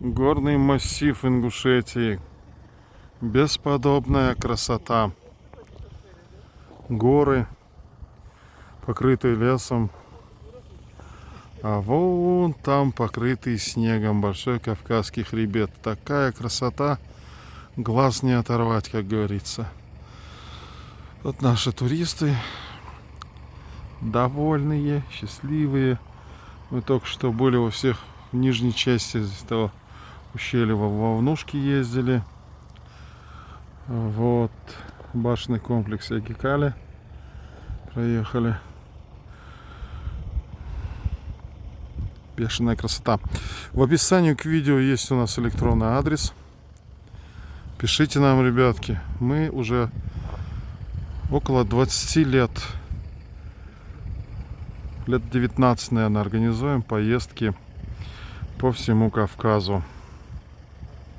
Горный массив Ингушетии. Бесподобная красота. Горы, покрытые лесом. А вон там покрытый снегом большой Кавказский хребет. Такая красота, глаз не оторвать, как говорится. Вот наши туристы довольные, счастливые. Мы только что были у всех в нижней части этого ущелья во Вовнушке ездили. Вот башенный комплекс Ягикали проехали. Бешеная красота. В описании к видео есть у нас электронный адрес. Пишите нам, ребятки. Мы уже около 20 лет, лет 19, наверное, организуем поездки по всему Кавказу.